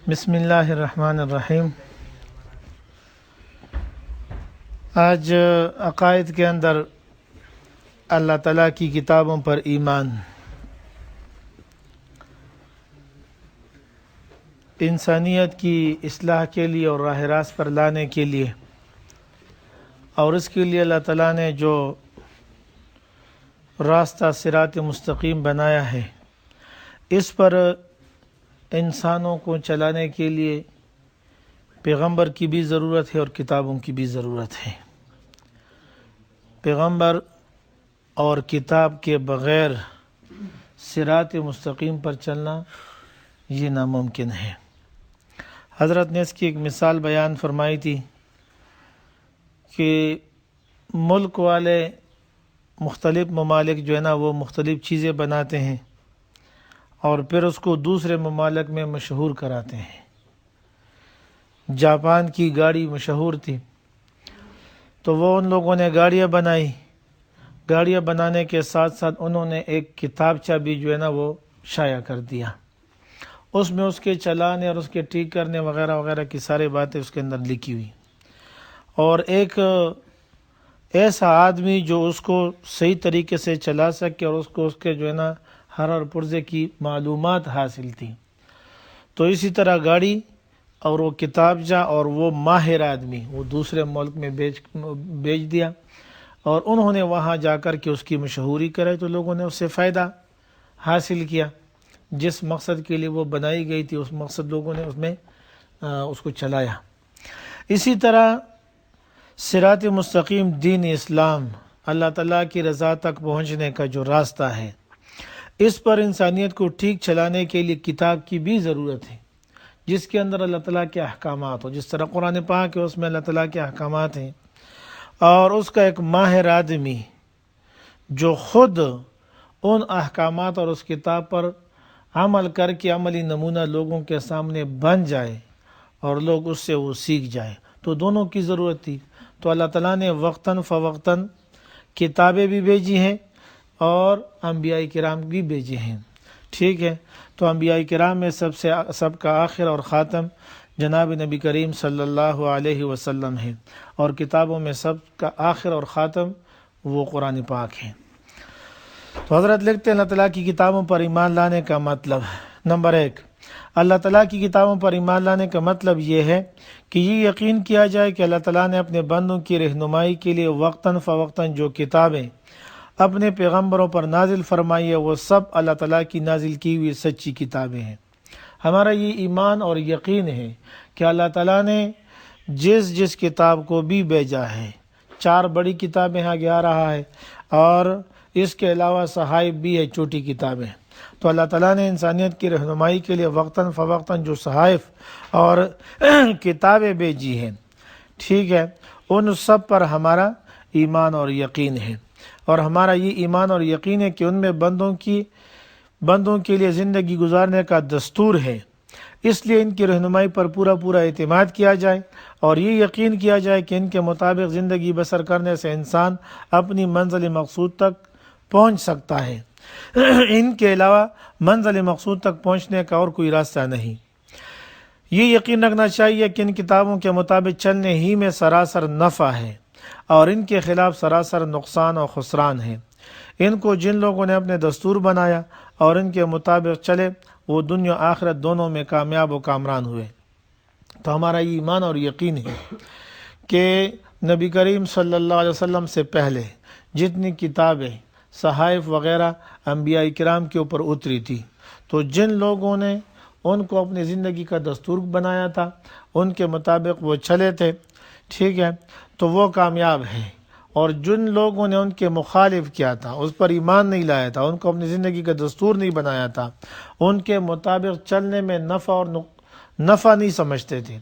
بسم اللہ الرحمن الرحیم۔ آج عقائد کے اندر اللہ تعالیٰ کی کتابوں پر ایمان، انسانیت کی اصلاح کے لیے اور راہ راست پر لانے کے لیے، اور اس کے لیے اللہ تعالیٰ نے جو راستہ صراط مستقیم بنایا ہے، اس پر انسانوں کو چلانے کے لیے پیغمبر کی بھی ضرورت ہے اور کتابوں کی بھی ضرورت ہے۔ پیغمبر اور کتاب کے بغیر صراط مستقیم پر چلنا یہ ناممکن ہے۔ حضرت نے اس کی ایک مثال بیان فرمائی تھی کہ ملک والے مختلف ممالک جو ہے نا وہ مختلف چیزیں بناتے ہیں اور پھر اس کو دوسرے ممالک میں مشہور کراتے ہیں۔ جاپان کی گاڑی مشہور تھی تو وہ ان لوگوں نے گاڑیاں بنائی، گاڑیاں بنانے کے ساتھ ساتھ انہوں نے ایک کتابچہ بھی جو ہے نا وہ شائع کر دیا، اس میں اس کے چلانے اور اس کے ٹھیک کرنے وغیرہ وغیرہ کی ساری باتیں اس کے اندر لکھی ہوئی، اور ایک ایسا آدمی جو اس کو صحیح طریقے سے چلا سکے اور اس کو اس کے جو ہے نا ہر پرزے کی معلومات حاصل تھی۔ تو اسی طرح گاڑی اور وہ کتابچہ اور وہ ماہر آدمی وہ دوسرے ملک میں بیچ دیا، اور انہوں نے وہاں جا کر کے اس کی مشہوری کرے تو لوگوں نے اس سے فائدہ حاصل کیا۔ جس مقصد کے لیے وہ بنائی گئی تھی اس مقصد لوگوں نے اس میں اس کو چلایا۔ اسی طرح صراط مستقیم دین اسلام، اللہ تعالیٰ کی رضا تک پہنچنے کا جو راستہ ہے، اس پر انسانیت کو ٹھیک چلانے کے لیے کتاب کی بھی ضرورت ہے، جس کے اندر اللہ تعالیٰ کے احکامات ہو۔ جس طرح قرآن پاک ہے اس میں اللہ تعالیٰ کے احکامات ہیں، اور اس کا ایک ماہر آدمی جو خود ان احکامات اور اس کتاب پر عمل کر کے عملی نمونہ لوگوں کے سامنے بن جائے اور لوگ اس سے وہ سیکھ جائے، تو دونوں کی ضرورت تھی۔ تو اللہ تعالیٰ نے وقتاً فوقتاً کتابیں بھی بھیجی ہیں اور انبیاء کرام بھی بھیجے ہیں، ٹھیک ہے۔ تو انبیاء کرام میں سب کا آخر اور خاتم جناب نبی کریم صلی اللہ علیہ وسلم ہے، اور کتابوں میں سب کا آخر اور خاتم وہ قرآن پاک ہے۔ تو حضرت لکھتے ہیں اللہ تعالیٰ کی کتابوں پر ایمان لانے کا مطلب، نمبر 1، اللہ تعالیٰ کی کتابوں پر ایمان لانے کا مطلب یہ ہے کہ یہ یقین کیا جائے کہ اللہ تعالیٰ نے اپنے بندوں کی رہنمائی کے لیے وقتاً فوقتاً جو کتابیں اپنے پیغمبروں پر نازل فرمائی ہے وہ سب اللہ تعالیٰ کی نازل کی ہوئی سچی کتابیں ہیں۔ ہمارا یہ ایمان اور یقین ہے کہ اللہ تعالیٰ نے جس کتاب کو بھی بھیجا ہے، 4 بڑی کتابیں آگے آ رہا ہے، اور اس کے علاوہ صحائف بھی ہے، چھوٹی کتابیں۔ تو اللہ تعالیٰ نے انسانیت کی رہنمائی کے لیے وقتاً فوقتاً جو صحائف اور کتابیں بھیجی ہیں، ٹھیک ہے، ان سب پر ہمارا ایمان اور یقین ہے، اور ہمارا یہ ایمان اور یقین ہے کہ ان میں بندوں کے لیے زندگی گزارنے کا دستور ہے، اس لیے ان کی رہنمائی پر پورا اعتماد کیا جائے، اور یہ یقین کیا جائے کہ ان کے مطابق زندگی بسر کرنے سے انسان اپنی منزل مقصود تک پہنچ سکتا ہے۔ ان کے علاوہ منزل مقصود تک پہنچنے کا اور کوئی راستہ نہیں۔ یہ یقین رکھنا چاہیے کہ ان کتابوں کے مطابق چلنے ہی میں سراسر نفع ہے، اور ان کے خلاف سراسر نقصان اور خسران ہے۔ ان کو جن لوگوں نے اپنے دستور بنایا اور ان کے مطابق چلے وہ دنیا آخرت دونوں میں کامیاب و کامران ہوئے۔ تو ہمارا یہ ایمان اور یقین ہے کہ نبی کریم صلی اللہ علیہ وسلم سے پہلے جتنی کتابیں صحائف وغیرہ انبیاء کرام کے اوپر اتری تھی، تو جن لوگوں نے ان کو اپنی زندگی کا دستور بنایا تھا، ان کے مطابق وہ چلے تھے، ٹھیک ہے، تو وہ کامیاب ہیں، اور جن لوگوں نے ان کے مخالف کیا تھا، اس پر ایمان نہیں لایا تھا، ان کو اپنی زندگی کا دستور نہیں بنایا تھا، ان کے مطابق چلنے میں نفع نہیں سمجھتے تھے،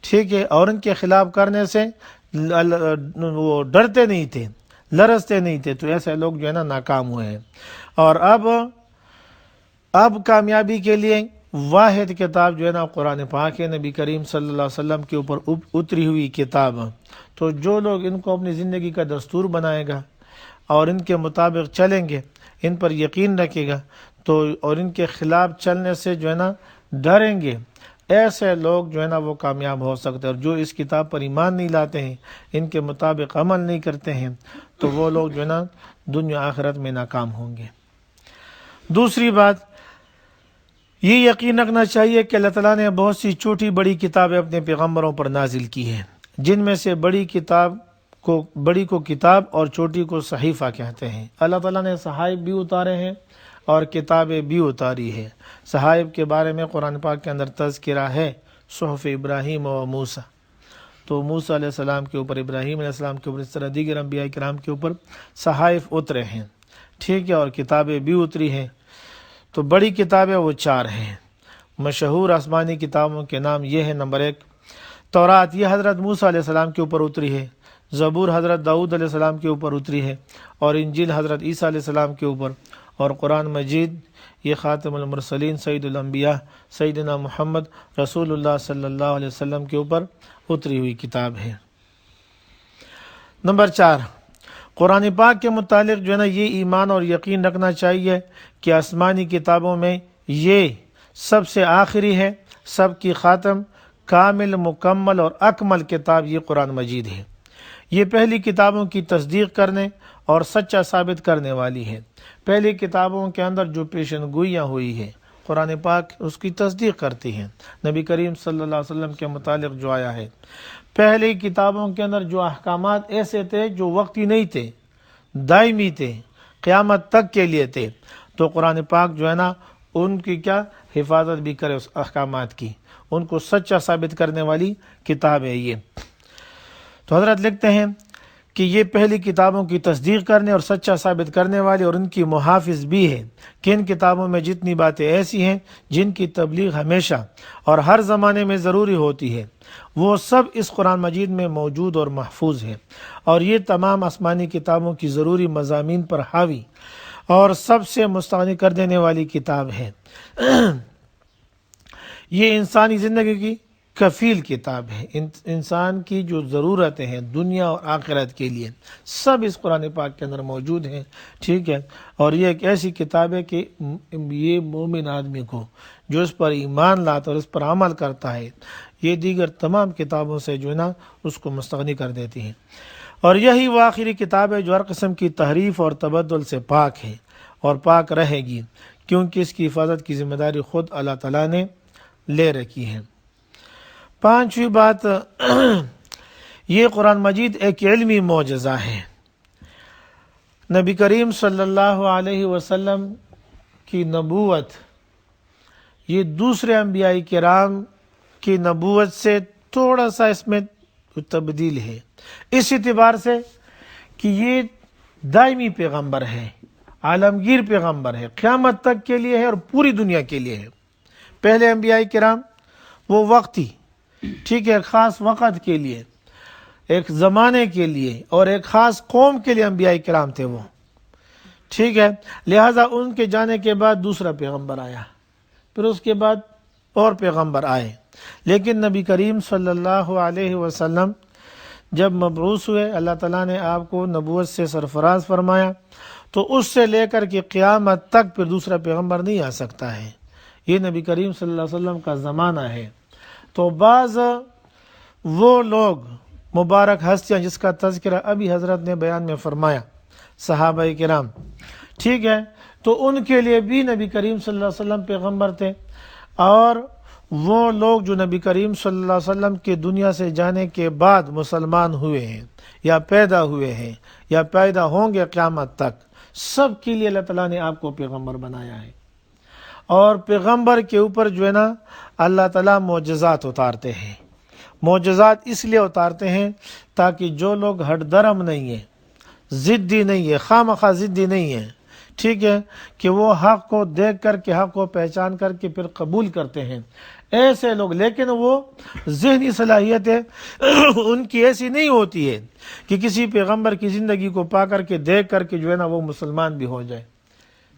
ٹھیک ہے، اور ان کے خلاف کرنے سے وہ ڈرتے نہیں تھے، لرزتے نہیں تھے، تو ایسے لوگ جو ہے نا ناکام ہوئے ہیں۔ اور اب کامیابی کے لیے واحد کتاب جو ہے نا قرآن پاک ہے، نبی کریم صلی اللہ علیہ وسلم کے اوپر اتری ہوئی کتاب۔ تو جو لوگ ان کو اپنی زندگی کا دستور بنائے گا اور ان کے مطابق چلیں گے، ان پر یقین رکھے گا، تو اور ان کے خلاف چلنے سے جو ہے نا ڈریں گے، ایسے لوگ جو ہے نا وہ کامیاب ہو سکتے ہیں، اور جو اس کتاب پر ایمان نہیں لاتے ہیں، ان کے مطابق عمل نہیں کرتے ہیں، تو وہ لوگ جو ہے نا دنیا آخرت میں ناکام ہوں گے۔ دوسری بات یہ یقین رکھنا چاہیے کہ اللہ تعالیٰ نے بہت سی چھوٹی بڑی کتابیں اپنے پیغمبروں پر نازل کی ہیں، جن میں سے بڑی کو کتاب اور چھوٹی کو صحیفہ کہتے ہیں۔ اللہ تعالیٰ نے صحائف بھی اتارے ہیں اور کتابیں بھی اتاری ہے۔ صحائف کے بارے میں قرآن پاک کے اندر تذکرہ ہے، صحف ابراہیم و موسیٰ، تو موسیٰ علیہ السلام کے اوپر، ابراہیم علیہ السلام کے اوپر، اس طرح دیگر انبیاء کرام کے اوپر صحائف اترے ہیں، ٹھیک ہے، اور کتابیں بھی اتری ہیں۔ تو بڑی کتابیں وہ 4 ہیں۔ مشہور آسمانی کتابوں کے نام یہ ہے: نمبر 1 تورات، یہ حضرت موسیٰ علیہ السلام کے اوپر اتری ہے۔ زبور حضرت داؤد علیہ السلام کے اوپر اتری ہے، اور انجیل حضرت عیسیٰ علیہ السلام کے اوپر، اور قرآن مجید یہ خاتم المرسلین سید الانبیاء سیدنا محمد رسول اللہ صلی اللہ علیہ وسلم کے اوپر اتری ہوئی کتاب ہے۔ نمبر 4 قرآن پاک کے متعلق جو ہے نا یہ ایمان اور یقین رکھنا چاہیے کہ آسمانی کتابوں میں یہ سب سے آخری ہے، سب کی خاتم، کامل، مکمل اور اکمل کتاب یہ قرآن مجید ہے۔ یہ پہلی کتابوں کی تصدیق کرنے اور سچا ثابت کرنے والی ہے۔ پہلی کتابوں کے اندر جو پیشن گوئیاں ہوئی ہے، قرآن پاک اس کی تصدیق کرتی ہیں۔ نبی کریم صلی اللہ علیہ وسلم کے متعلق جو آیا ہے، پہلی کتابوں کے اندر جو احکامات ایسے تھے جو وقتی نہیں تھے، دائمی تھے، قیامت تک کے لیے تھے، تو قرآن پاک جو ہے نا ان کی کیا حفاظت بھی کرے، اس احکامات کی، ان کو سچا ثابت کرنے والی کتاب ہے یہ۔ تو حضرت لکھتے ہیں کہ یہ پہلی کتابوں کی تصدیق کرنے اور سچا ثابت کرنے والی اور ان کی محافظ بھی ہے، کہ ان کتابوں میں جتنی باتیں ایسی ہیں جن کی تبلیغ ہمیشہ اور ہر زمانے میں ضروری ہوتی ہے، وہ سب اس قرآن مجید میں موجود اور محفوظ ہے، اور یہ تمام آسمانی کتابوں کی ضروری مضامین پر حاوی اور سب سے مستغنی کر دینے والی کتاب ہے۔ یہ انسانی زندگی کی کفیل کتاب ہے، انسان کی جو ضرورتیں ہیں دنیا اور آخرت کے لیے سب اس قرآن پاک کے اندر موجود ہیں، ٹھیک ہے۔ اور یہ ایک ایسی کتاب ہے کہ یہ مومن آدمی کو جو اس پر ایمان لاتا اور اس پر عمل کرتا ہے، یہ دیگر تمام کتابوں سے جو ہے نا اس کو مستغنی کر دیتی ہیں۔ اور یہی وہ آخری کتاب ہے جو ہر قسم کی تحریف اور تبدل سے پاک ہے اور پاک رہے گی، کیونکہ اس کی حفاظت کی ذمہ داری خود اللہ تعالیٰ نے لے رکھی ہے۔ 5ویں بات، یہ قرآن مجید ایک علمی معجزہ ہے۔ نبی کریم صلی اللہ علیہ وسلم کی نبوت یہ دوسرے انبیاء کرام کی نبوت سے تھوڑا سا اس میں تبدیل ہے، اس اعتبار سے کہ یہ دائمی پیغمبر ہے، عالمگیر پیغمبر ہے، قیامت تک کے لیے ہے اور پوری دنیا کے لیے ہے۔ پہلے انبیاء کرام وہ وقتی، ٹھیک ہے، خاص وقت کے لیے، ایک زمانے کے لیے اور ایک خاص قوم کے لیے انبیاء کرام تھے وہ، ٹھیک ہے۔ لہٰذا ان کے جانے کے بعد دوسرا پیغمبر آیا، پھر اس کے بعد اور پیغمبر آئے، لیکن نبی کریم صلی اللہ علیہ وسلم جب مبعوث ہوئے، اللہ تعالیٰ نے آپ کو نبوت سے سرفراز فرمایا، تو اس سے لے کر کے قیامت تک پھر دوسرا پیغمبر نہیں آ سکتا ہے، یہ نبی کریم صلی اللہ علیہ وسلم کا زمانہ ہے۔ تو بعض وہ لوگ مبارک ہستیاں جس کا تذکرہ ابھی حضرت نے بیان میں فرمایا، صحابہ کرام، ٹھیک ہے، تو ان کے لیے بھی نبی کریم صلی اللہ علیہ وسلم پیغمبر تھے، اور وہ لوگ جو نبی کریم صلی اللہ علیہ وسلم کے دنیا سے جانے کے بعد مسلمان ہوئے ہیں یا پیدا ہوئے ہیں یا پیدا ہوں گے قیامت تک، سب کے لیے اللہ تعالیٰ نے آپ کو پیغمبر بنایا ہے۔ اور پیغمبر کے اوپر جو ہے نا اللہ تعالیٰ معجزات اتارتے ہیں۔ معجزات اس لیے اتارتے ہیں تاکہ جو لوگ ہٹ درم نہیں ہیں، ضدی نہیں ہے، خواہ ضدی نہیں ہے، ٹھیک ہے، کہ وہ حق کو دیکھ کر کے، حق کو پہچان کر کے پھر قبول کرتے ہیں، ایسے لوگ، لیکن وہ ذہنی صلاحیتیں ان کی ایسی نہیں ہوتی ہے کہ کسی پیغمبر کی زندگی کو پا کر کے دیکھ کر کے جو ہے نا وہ مسلمان بھی ہو جائے،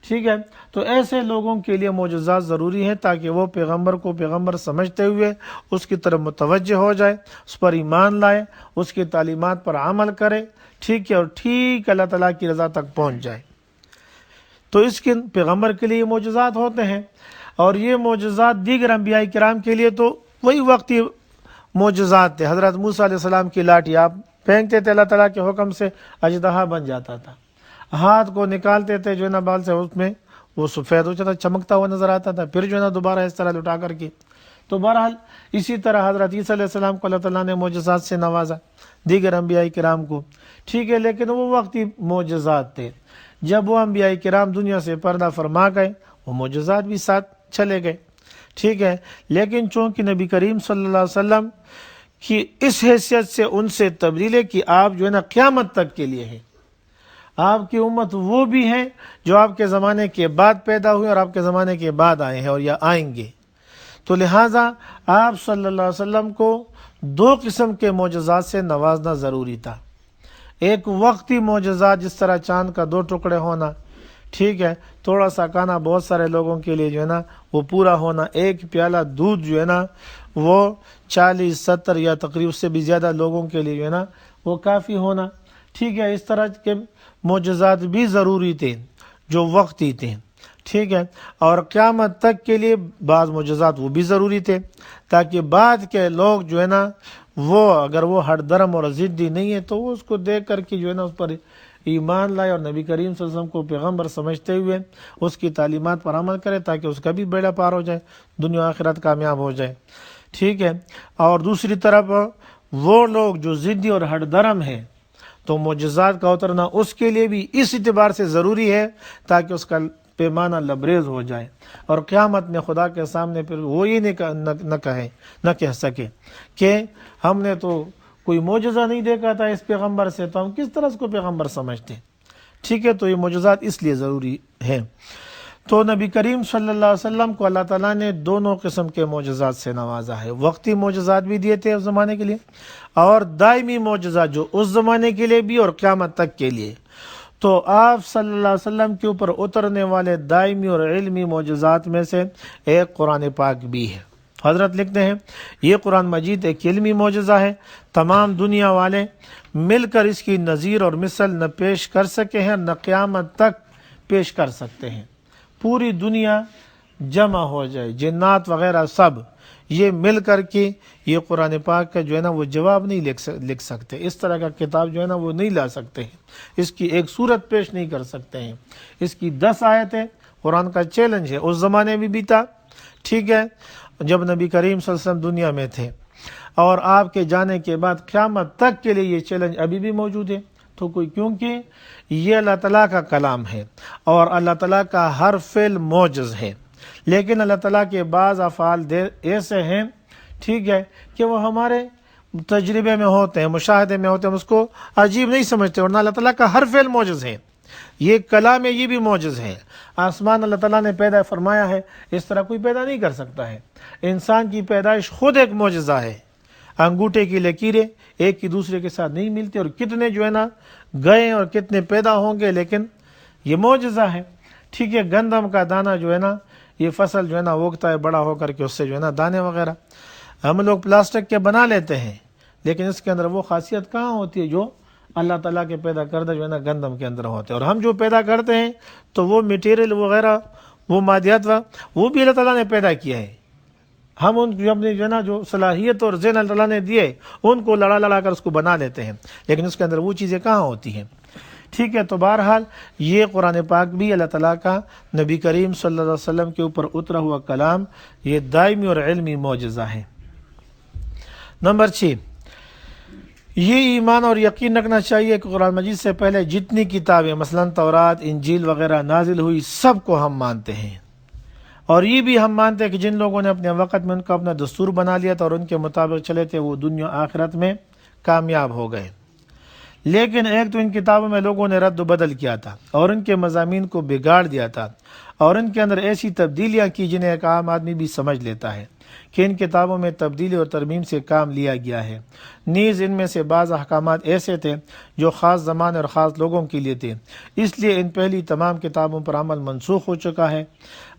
ٹھیک ہے۔ تو ایسے لوگوں کے لیے معجزات ضروری ہیں تاکہ وہ پیغمبر کو پیغمبر سمجھتے ہوئے اس کی طرف متوجہ ہو جائے، اس پر ایمان لائے، اس کی تعلیمات پر عمل کرے، ٹھیک ہے، اور ٹھیک اللہ تعالیٰ کی رضا تک پہنچ جائے۔ تو اس کے پیغمبر کے لیے معجزات ہوتے ہیں۔ اور یہ معجزات دیگر انبیاء کرام کے لیے تو وہی وقتی معجزات تھے. حضرت موسیٰ علیہ السلام کی لاٹھی آپ پھینکتے تھے، اللہ تعالیٰ کے حکم سے اژدہا بن جاتا تھا. ہاتھ کو نکالتے تھے جو ہے نا بال سے، اس میں وہ سفید ہو جاتا، چمکتا ہوا نظر آتا تھا، پھر جو ہے نا دوبارہ اس طرح لٹا کر کے. تو بہرحال اسی طرح حضرت عیسیٰ علیہ السلام کو اللہ تعالیٰ نے معجزات سے نوازا، دیگر انبیاء کرام کو. ٹھیک ہے، لیکن وہ وقتی معجزات تھے. جب وہ انبیاء کرام دنیا سے پردہ فرما گئے، وہ معجزات بھی ساتھ چلے گئے. ٹھیک ہے، لیکن چونکہ نبی کریم صلی اللہ علیہ وسلم کی اس حیثیت سے ان سے تبدیل ہے کہ آپ جو ہے نا قیامت تک کے لیے ہیں. آپ کی امت وہ بھی ہیں جو آپ کے زمانے کے بعد پیدا ہوئے اور آپ کے زمانے کے بعد آئے ہیں اور یا آئیں گے. تو لہٰذا آپ صلی اللہ علیہ وسلم کو دو قسم کے معجزات سے نوازنا ضروری تھا. ایک وقتی معجزات جس طرح چاند کا 2 ٹکڑے ہونا، ٹھیک ہے، تھوڑا سا کھانا بہت سارے لوگوں کے لیے جو ہے نا وہ پورا ہونا، ایک پیالہ دودھ جو ہے نا وہ 40-70 یا تقریباً اس سے بھی زیادہ لوگوں کے لیے جو ہے نا وہ کافی ہونا. ٹھیک ہے، اس طرح کے معجزات بھی ضروری تھے جو وقتی تھے. ٹھیک ہے، اور قیامت تک کے لیے بعض معجزات وہ بھی ضروری تھے تاکہ بعد کے لوگ جو ہے نا وہ اگر وہ ہٹ درم اور ضدی نہیں ہے تو وہ اس کو دیکھ کر کے جو ہے نا اس پر ایمان لائے اور نبی کریم صلی اللہ علیہ وسلم کو پیغمبر سمجھتے ہوئے اس کی تعلیمات پر عمل کرے تاکہ اس کا بھی بیڑا پار ہو جائے، دنیا آخرت کامیاب ہو جائے. ٹھیک ہے، اور دوسری طرف وہ لوگ جو ضدی اور ہٹ درم ہیں تو معجزات کا اترنا اس کے لیے بھی اس اعتبار سے ضروری ہے تاکہ اس کا پیمانہ لبریز ہو جائے اور قیامت میں خدا کے سامنے پھر وہ یہ نہ کہہ سکے کہ ہم نے تو کوئی معجزہ نہیں دیکھا تھا اس پیغمبر سے، تو ہم کس طرح اس کو پیغمبر سمجھتے. ٹھیک ہے، تو یہ معجزات اس لیے ضروری ہیں. تو نبی کریم صلی اللہ علیہ وسلم کو اللہ تعالیٰ نے دونوں قسم کے معجزات سے نوازا ہے. وقتی معجزات بھی دیے تھے اس زمانے کے لیے اور دائمی معجزات جو اس زمانے کے لیے بھی اور قیامت تک کے لیے. تو آپ صلی اللہ علیہ وسلم کے اوپر اترنے والے دائمی اور علمی معجزات میں سے ایک قرآن پاک بھی ہے. حضرت لکھتے ہیں یہ قرآن مجید ایک علمی معجزہ ہے، تمام دنیا والے مل کر اس کی نظیر اور مثل نہ پیش کر سکے ہیں نہ قیامت تک پیش کر سکتے ہیں. پوری دنیا جمع ہو جائے، جنات وغیرہ سب یہ مل کر کے یہ قرآن پاک کا جو ہے نا وہ جواب نہیں لکھ سکتے. اس طرح کا کتاب جو ہے نا وہ نہیں لا سکتے ہیں، اس کی ایک صورت پیش نہیں کر سکتے ہیں. اس کی 10 آیتیں قرآن کا چیلنج ہے، اس زمانے میں بھی تھا. ٹھیک ہے، جب نبی کریم صلی اللہ علیہ وسلم دنیا میں تھے اور آپ کے جانے کے بعد قیامت تک کے لیے یہ چیلنج ابھی بھی موجود ہے. تو کیونکہ یہ اللہ تعالیٰ کا کلام ہے اور اللہ تعالیٰ کا ہر فعل معجز ہے، لیکن اللہ تعالیٰ کے بعض افعال ایسے ہیں، ٹھیک ہے، کہ وہ ہمارے تجربے میں ہوتے ہیں، مشاہدے میں ہوتے ہیں، ہم اس کو عجیب نہیں سمجھتے. ورنہ اللہ تعالیٰ کا ہر فعل معجز ہے. یہ کلام ہے، یہ بھی معجز ہے. آسمان اللہ تعالیٰ نے پیدا فرمایا ہے، اس طرح کوئی پیدا نہیں کر سکتا ہے. انسان کی پیدائش خود ایک معجزہ ہے. انگوٹھے کی لکیریں ایک کی دوسرے کے ساتھ نہیں ملتی اور کتنے جو ہے نا گئے اور کتنے پیدا ہوں گے، لیکن یہ معجزہ ہے. ٹھیک ہے، گندم کا دانہ جو ہے نا یہ فصل جو ہے نا اگتا ہے بڑا ہو کر کے، اس سے جو ہے نا دانے وغیرہ ہم لوگ پلاسٹک کے بنا لیتے ہیں، لیکن اس کے اندر وہ خاصیت کہاں ہوتی ہے جو اللہ تعالیٰ کے پیدا کردہ جو ہے نا گندم کے اندر ہوتے ہیں. اور ہم جو پیدا کرتے ہیں تو وہ میٹیریل وغیرہ، وہ مادیات وہ بھی اللہ تعالیٰ نے پیدا کیا ہے. ہم ان جو اپنی جو ہے نا جو صلاحیت اور ذہن اللہ تعالیٰ نے دیے ان کو لڑا کر اس کو بنا لیتے ہیں، لیکن اس کے اندر وہ چیزیں کہاں ہوتی ہیں. ٹھیک ہے، تو بہرحال یہ قرآن پاک بھی اللہ تعالیٰ کا نبی کریم صلی اللہ علیہ وسلم کے اوپر اترا ہوا کلام، یہ دائمی اور علمی معجزہ ہے. نمبر 6، یہ ایمان اور یقین رکھنا چاہیے کہ قرآن مجید سے پہلے جتنی کتابیں مثلاً تورات، انجیل وغیرہ نازل ہوئی سب کو ہم مانتے ہیں. اور یہ بھی ہم مانتے ہیں کہ جن لوگوں نے اپنے وقت میں ان کا اپنا دستور بنا لیا تھا اور ان کے مطابق چلے تھے وہ دنیا آخرت میں کامیاب ہو گئے. لیکن ایک تو ان کتابوں میں لوگوں نے رد و بدل کیا تھا اور ان کے مضامین کو بگاڑ دیا تھا اور ان کے اندر ایسی تبدیلیاں کی جنہیں ایک عام آدمی بھی سمجھ لیتا ہے کہ ان کتابوں میں تبدیلی اور ترمیم سے کام لیا گیا ہے. نیز ان میں سے بعض احکامات ایسے تھے جو خاص زمانے اور خاص لوگوں کے لیے تھے، اس لیے ان پہلی تمام کتابوں پر عمل منسوخ ہو چکا ہے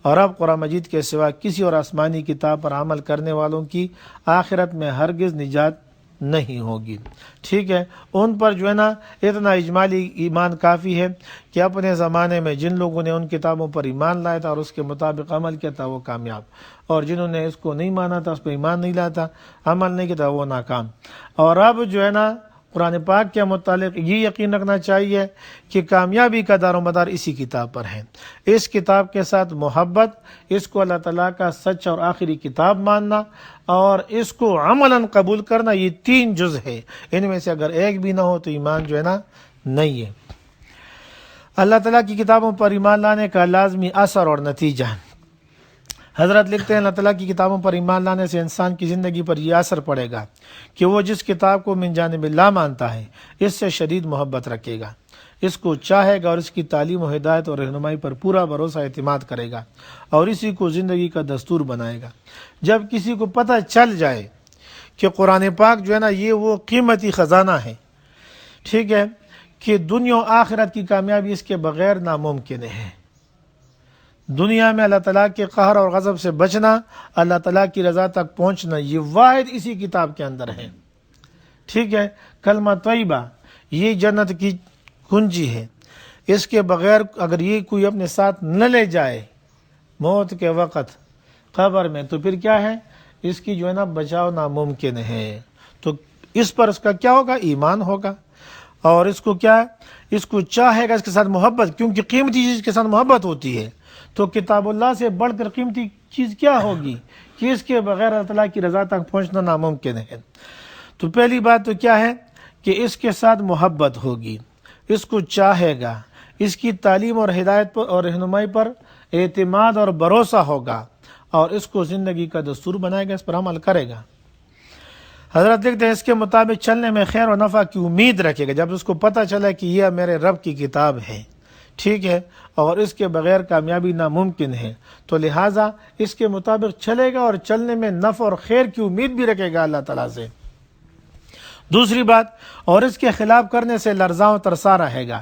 اور اب قرآن مجید کے سوا کسی اور آسمانی کتاب پر عمل کرنے والوں کی آخرت میں ہرگز نجات نہیں ہوگی. ٹھیک ہے، ان پر جو ہے نا اتنا اجمالی ایمان کافی ہے کہ اپنے زمانے میں جن لوگوں نے ان کتابوں پر ایمان لایا تھا اور اس کے مطابق عمل کیا تھا وہ کامیاب، اور جنہوں نے اس کو نہیں مانا تھا، اس پہ ایمان نہیں لایا تھا، عمل نہیں کیا تھا، وہ ناکام. اور اب جو ہے نا قرآن پاک کے متعلق یہ یقین رکھنا چاہیے کہ کامیابی کا دار و مدار اسی کتاب پر ہے. اس کتاب کے ساتھ محبت، اس کو اللہ تعالیٰ کا سچ اور آخری کتاب ماننا اور اس کو عملاً قبول کرنا، یہ 3 جز ہے. ان میں سے اگر ایک بھی نہ ہو تو ایمان جو ہے نا نہیں ہے. اللہ تعالیٰ کی کتابوں پر ایمان لانے کا لازمی اثر اور نتیجہ. حضرت لکھتے ہیں اللہ تعالیٰ کی کتابوں پر ایمان لانے سے انسان کی زندگی پر یہ اثر پڑے گا کہ وہ جس کتاب کو من جانب اللہ مانتا ہے اس سے شدید محبت رکھے گا، اس کو چاہے گا اور اس کی تعلیم و ہدایت اور رہنمائی پر پورا بھروسہ اعتماد کرے گا اور اسی کو زندگی کا دستور بنائے گا. جب کسی کو پتہ چل جائے کہ قرآن پاک جو ہے نا یہ وہ قیمتی خزانہ ہے، ٹھیک ہے، کہ دنیا و آخرت کی کامیابی اس کے بغیر ناممکن ہے. دنیا میں اللہ تعالیٰ کے قہر اور غضب سے بچنا، اللہ تعالیٰ کی رضا تک پہنچنا، یہ واحد اسی کتاب کے اندر ہے. ٹھیک ہے، کلمہ طیبہ یہ جنت کی کنجی ہے. اس کے بغیر اگر یہ کوئی اپنے ساتھ نہ لے جائے موت کے وقت قبر میں تو پھر کیا ہے، اس کی جو ہے نا بچاؤ ناممکن ہے. تو اس پر اس کا کیا ہوگا، ایمان ہوگا، اور اس کو کیا ہے، اس کو چاہے گا، اس کے ساتھ محبت، کیونکہ قیمتی چیز کے ساتھ محبت ہوتی ہے. تو کتاب اللہ سے بڑھ کر قیمتی چیز کیا ہوگی کہ اس کے بغیر اللہ تعالیٰ کی رضا تک پہنچنا ناممکن ہے. تو پہلی بات تو کیا ہے کہ اس کے ساتھ محبت ہوگی، اس کو چاہے گا، اس کی تعلیم اور ہدایت پر اور رہنمائی پر اعتماد اور بھروسہ ہوگا اور اس کو زندگی کا دستور بنائے گا، اس پر عمل کرے گا. حضرت لکھتے ہیں اس کے مطابق چلنے میں خیر و نفع کی امید رکھے گا. جب اس کو پتہ چلا کہ یہ میرے رب کی کتاب ہے، ٹھیک ہے، اور اس کے بغیر کامیابی ناممکن ہے، تو لہٰذا اس کے مطابق چلے گا اور چلنے میں نفع اور خیر کی امید بھی رکھے گا اللہ تعالیٰ سے. دوسری بات، اور اس کے خلاف کرنے سے لرزاں و ترسا رہے گا،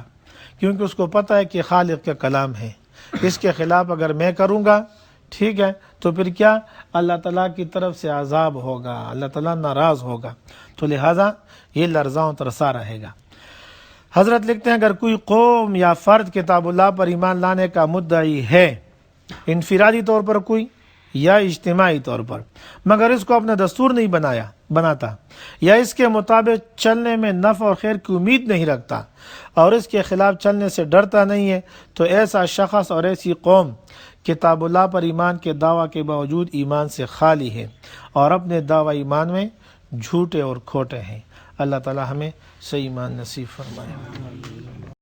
کیونکہ اس کو پتہ ہے کہ خالق کا کلام ہے، اس کے خلاف اگر میں کروں گا، ٹھیک ہے، تو پھر کیا، اللہ تعالیٰ کی طرف سے عذاب ہوگا، اللہ تعالیٰ ناراض ہوگا. تو لہٰذا یہ لرزاں و ترسا رہے گا. حضرت لکھتے ہیں اگر کوئی قوم یا فرد کتاب اللہ پر ایمان لانے کا مدعی ہے، انفرادی طور پر کوئی یا اجتماعی طور پر، مگر اس کو اپنا دستور نہیں بناتا یا اس کے مطابق چلنے میں نفع اور خیر کی امید نہیں رکھتا اور اس کے خلاف چلنے سے ڈرتا نہیں ہے، تو ایسا شخص اور ایسی قوم کتاب اللہ پر ایمان کے دعویٰ کے باوجود ایمان سے خالی ہے اور اپنے دعوی ایمان میں جھوٹے اور کھوٹے ہیں. اللہ تعالی ہمیں صحیح ایمان نصیب فرمائے.